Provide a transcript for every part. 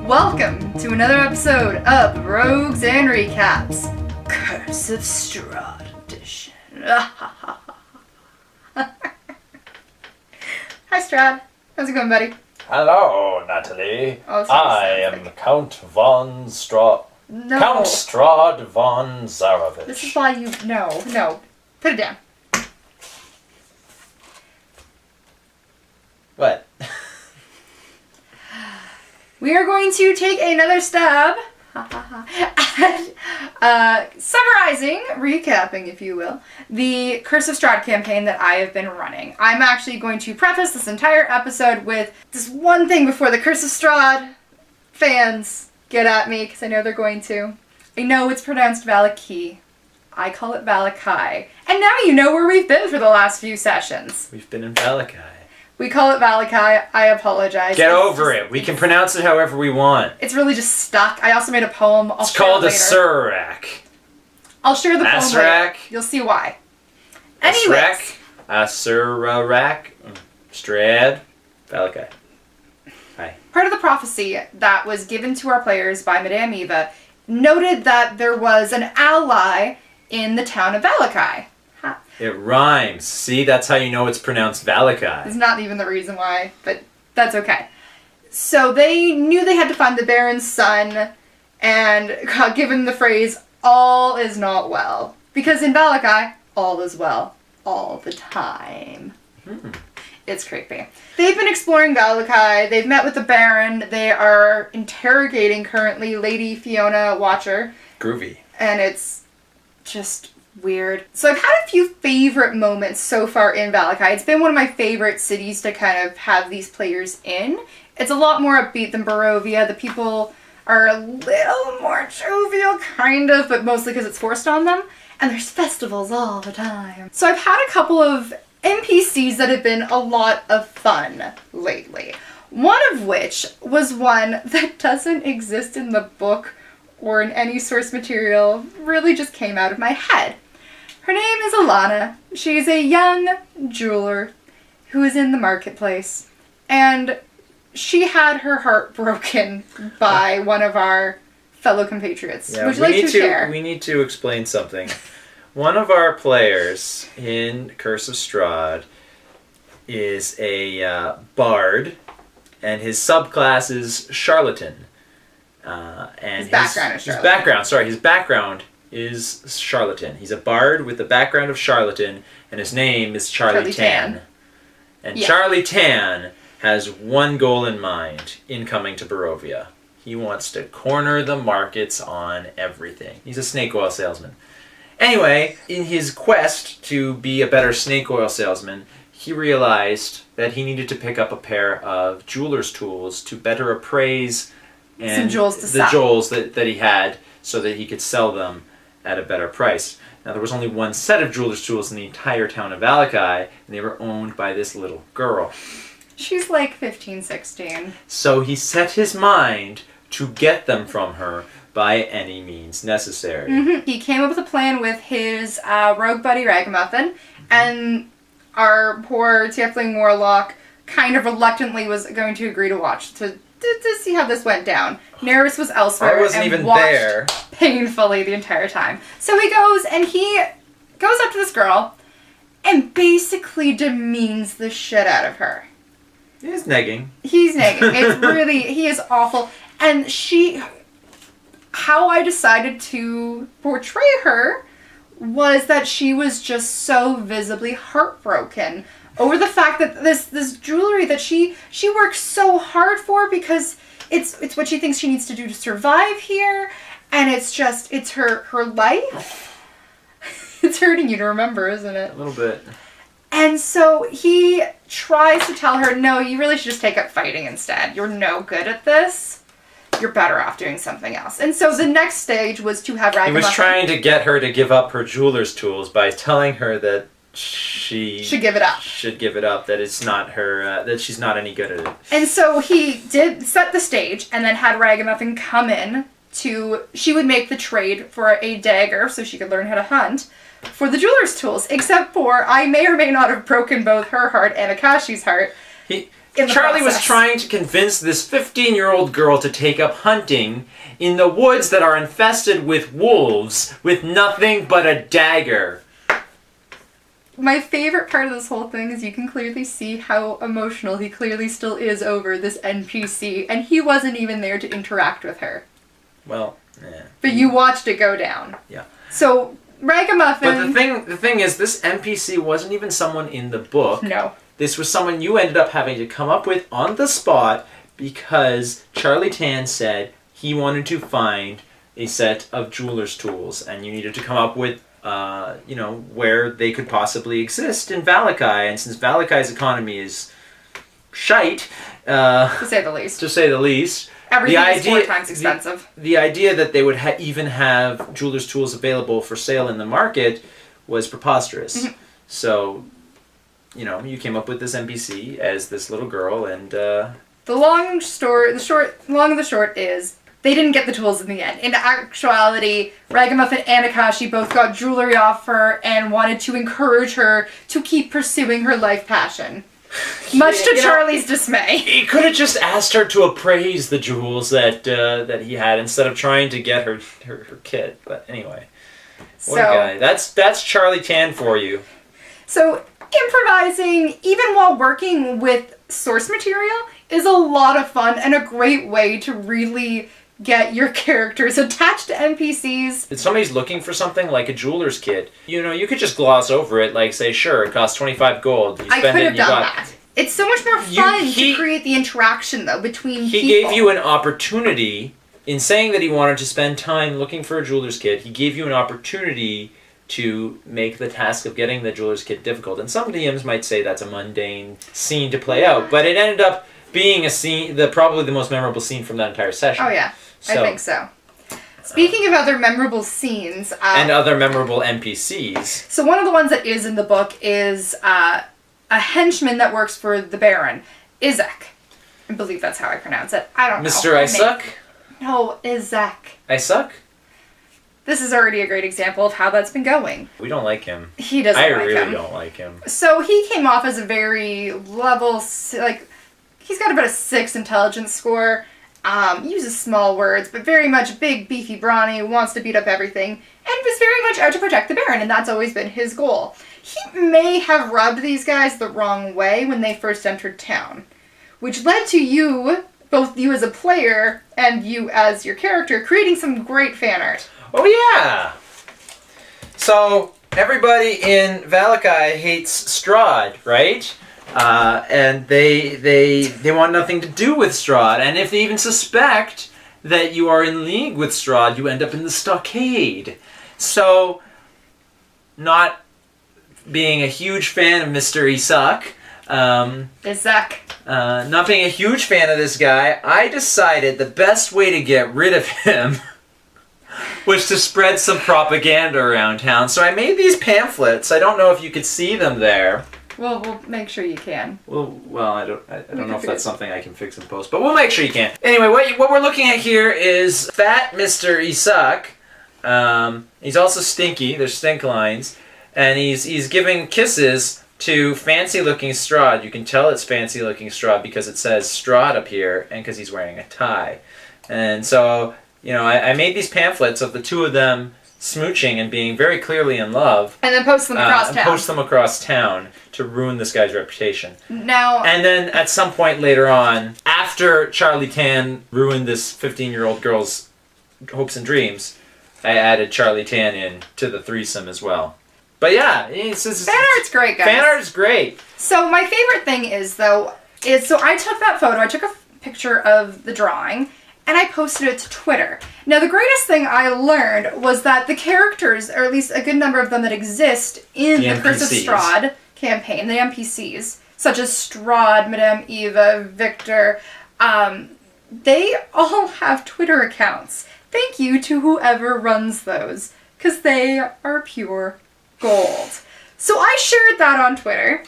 Welcome to another episode of Rogues and Recaps, Curse of Strahd edition. Hi Strahd, how's it going, buddy? Hello, Natalie. Oh, I am Count von Strahd. No. Count Strahd von Zarovich. This is why you... No. Put it down. What? We are going to take another stab at summarizing, recapping, if you will, the Curse of Strahd campaign that I have been running. I'm actually going to preface this entire episode with this one thing before the Curse of Strahd fans get at me, because I know they're going to. I know it's pronounced Valaki. I call it Valakai. And now you know where we've been for the last few sessions. We've been in Valakai. We call it Valakai. I apologize. Get over it. We can pronounce it however we want. It's really just stuck. I also made a poem. It's called a Surak. I'll share the poem later. You'll see why. Anyways. Surak. Strahd. Valakai. Hi. Part of the prophecy that was given to our players by Madame Eva noted that there was an ally in the town of Valakai. It rhymes. See, that's how you know it's pronounced Valakai. It's not even the reason why, but that's okay. So they knew they had to find the Baron's son and got given the phrase, all is not well. Because in Valakai, all is well. All the time. It's creepy. They've been exploring Valakai. They've met with the Baron. They are interrogating currently Lady Fiona Watcher. Groovy. And it's just weird. So I've had a few favorite moments so far in Valakai. It's been one of my favorite cities to kind of have these players in. It's a lot more upbeat than Barovia. The people are a little more jovial, kind of, but mostly because it's forced on them. And there's festivals all the time. So I've had a couple of NPCs that have been a lot of fun lately. One of which was one that doesn't exist in the book or in any source material, really just came out of my head. Her name is Alana. She's a young jeweler who is in the marketplace, and she had her heart broken by one of our fellow compatriots. Yeah, Would you like to share? We need to explain something. One of our players in Curse of Strahd is a bard, and his subclass is charlatan. And his background is charlatan. He's a bard with the background of charlatan, and his name is Charlie Tan. And yeah. Charlie Tan has one goal in mind in coming to Barovia. He wants to corner the markets on everything. He's a snake oil salesman. Anyway, in his quest to be a better snake oil salesman, he realized that he needed to pick up a pair of jeweler's tools to better appraise and the jewels that he had so that he could sell them at a better price. Now, there was only one set of jeweler's tools in the entire town of Valakai, and they were owned by this little girl. She's like 15, 16. So he set his mind to get them from her by any means necessary. Mm-hmm. He came up with a plan with his rogue buddy Ragamuffin, and our poor tiefling warlock kind of reluctantly was going to agree to watch to see how this went down. Nerys was elsewhere. I wasn't even there. Painfully the entire time. So he goes and he goes up to this girl and basically demeans the shit out of her. He's negging. It's really, he is awful. And how I decided to portray her was that she was just so visibly heartbroken over the fact that this jewelry that she works so hard for, because it's what she thinks she needs to do to survive here, and it's her life. It's hurting you to remember, isn't it? A little bit. And so he tries to tell her, no, you really should just take up fighting instead. You're no good at this. You're better off doing something else. And so the next stage was to have Ragamuffin. He was trying to get her to give up her jeweler's tools by telling her that she should give it up. That it's not her. That she's not any good at it. And so he did set the stage, and then had Ragamuffin come in she would make the trade for a dagger so she could learn how to hunt for the jeweler's tools. Except for I may or may not have broken both her heart and Akashi's heart. in the Charlie was process. trying to convince this 15-year-old girl to take up hunting in the woods that are infested with wolves with nothing but a dagger. My favorite part of this whole thing is you can clearly see how emotional he clearly still is over this NPC, and he wasn't even there to interact with her. Well, yeah. But you watched it go down. Yeah. So, Ragamuffin... But the thing is, this NPC wasn't even someone in the book. No. This was someone you ended up having to come up with on the spot because Charlie Tan said he wanted to find a set of jeweler's tools, and you needed to come up with where they could possibly exist in Valakai. And since Valakai's economy is shite, To say the least. Everything is 4 times expensive. The idea that they would even have jeweler's tools available for sale in the market was preposterous. Mm-hmm. So, you came up with this NPC as this little girl, and The long and the short is they didn't get the tools in the end. In actuality, Ragamuffin and Akashi both got jewelry off her and wanted to encourage her to keep pursuing her life passion. Much to Charlie's dismay. He could have just asked her to appraise the jewels that he had instead of trying to get her kit. But anyway, what a guy. That's Charlie Tan for you. So improvising, even while working with source material, is a lot of fun and a great way to really get your characters attached to NPCs. If somebody's looking for something like a jeweler's kit, you could just gloss over it, like say, sure, it costs 25 gold. You I spend could it have and you done got... that. It's so much more fun to create the interaction, though, between people. He gave you an opportunity, in saying that he wanted to spend time looking for a jeweler's kit, he gave you an opportunity to make the task of getting the jeweler's kit difficult. And some DMs might say that's a mundane scene to play out, but it ended up being a scene, probably the most memorable scene from that entire session. Oh, yeah. I think so. Speaking of other memorable scenes... and other memorable NPCs. So one of the ones that is in the book is a henchman that works for the Baron, Izek. I believe that's how I pronounce it. I don't know. Mr. I Suck? No, Izek. I Suck? This is already a great example of how that's been going. We don't like him. He doesn't like him. I really don't like him. So he came off as a very level... he's got about a 6 intelligence score. Uses small words, but very much big, beefy, brawny, wants to beat up everything, and was very much out to protect the Baron, and that's always been his goal. He may have rubbed these guys the wrong way when they first entered town, which led to you, both you as a player and you as your character, creating some great fan art. Oh yeah! So, everybody in Valakai hates Strahd, right? And they want nothing to do with Strahd. And if they even suspect that you are in league with Strahd, you end up in the stockade. So, not being a huge fan of Mr. Isak, not being a huge fan of this guy, I decided the best way to get rid of him was to spread some propaganda around town. So I made these pamphlets. I don't know if you could see them there. Well, we'll make sure you can. Well, I don't know if that's something I can fix in post, but we'll make sure you can. Anyway, what we're looking at here is fat Mr. Isak. He's also stinky. There's stink lines, and he's giving kisses to fancy-looking Strahd. You can tell it's fancy-looking Strahd because it says Strahd up here, and because he's wearing a tie. And so, I made these pamphlets of the two of them smooching and being very clearly in love. And then post them across town to ruin this guy's reputation. Now... And then at some point later on, after Charlie Tan ruined this 15-year-old girl's hopes and dreams, I added Charlie Tan in to the threesome as well. But yeah, fan art's great, guys. Fan art's great. So my favorite thing is I took that photo, I took a picture of the drawing, and I posted it to Twitter. Now, the greatest thing I learned was that the characters, or at least a good number of them that exist in the Curse of Strahd campaign, the NPCs, such as Strahd, Madame Eva, Victor, they all have Twitter accounts. Thank you to whoever runs those, because they are pure gold. So I shared that on Twitter,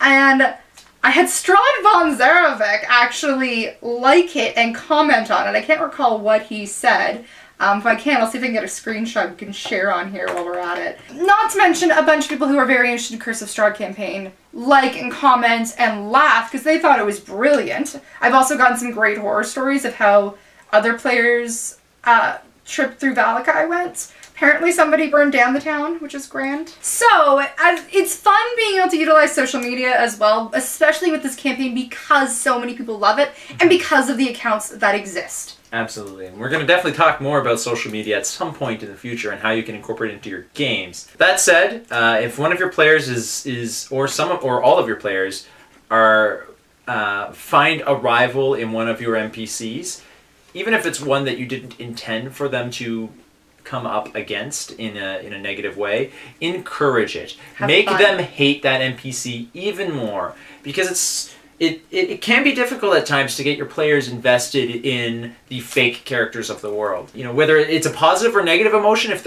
and I had Strahd von Zarovic actually like it and comment on it. I can't recall what he said. If I can, I'll see if I can get a screenshot we can share on here while we're at it. Not to mention a bunch of people who are very interested in Curse of Strahd campaign like and comment and laugh because they thought it was brilliant. I've also gotten some great horror stories of how other players' trip through Valakai went. Apparently somebody burned down the town, which is grand. So, it's fun being able to utilize social media as well, especially with this campaign because so many people love it and because of the accounts that exist. Absolutely, and we're going to definitely talk more about social media at some point in the future and how you can incorporate it into your games. That said, if one of your players or all of your players are find a rival in one of your NPCs, even if it's one that you didn't intend for them to come up against in a negative way, encourage it. Make them hate that NPC even more because it can be difficult at times to get your players invested in the fake characters of the world. You know, whether it's a positive or negative emotion, if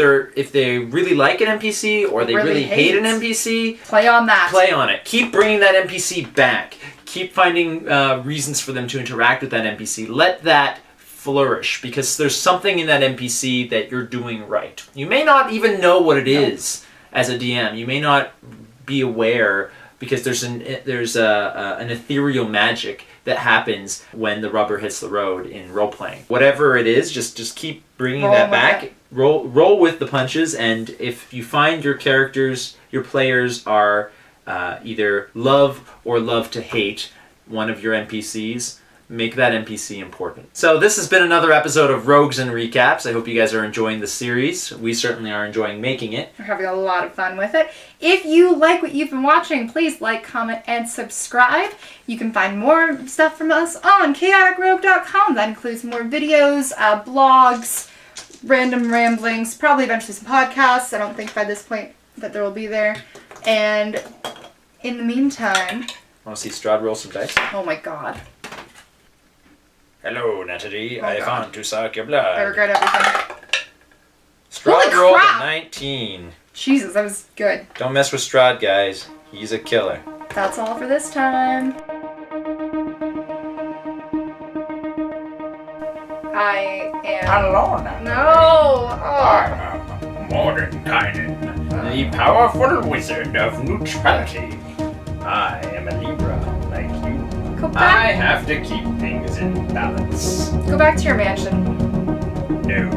they really like an NPC or they really hate an NPC, play on that. Play on it. Keep bringing that NPC back. Keep finding reasons for them to interact with that NPC. Let that flourish because there's something in that NPC that you're doing right. You may not even know what it is as a DM. You may not be aware because there's an ethereal magic that happens when the rubber hits the road in role playing. Whatever it is, just keep bringing that back. Roll with the punches, and if you find your players are either love or love to hate one of your NPCs, make that NPC important. So this has been another episode of Rogues and Recaps. I hope you guys are enjoying the series. We certainly are enjoying making it. We're having a lot of fun with it. If you like what you've been watching, please like, comment, and subscribe. You can find more stuff from us on chaoticrogue.com. That includes more videos, blogs, random ramblings, probably eventually some podcasts. I don't think by this point that there will be there. And in the meantime... Want to see Strahd roll some dice? Oh my god. Hello, Natalie. I found to suck your blood. I regret everything. Strahd rolled a 19. Jesus, that was good. Don't mess with Strahd, guys. He's a killer. That's all for this time. I am... Hello, Natalie. No! I'm Mordenkainen, the powerful wizard of neutrality. I am a Libra, like you. Go back. I have to keep things in balance. Go back to your mansion. No.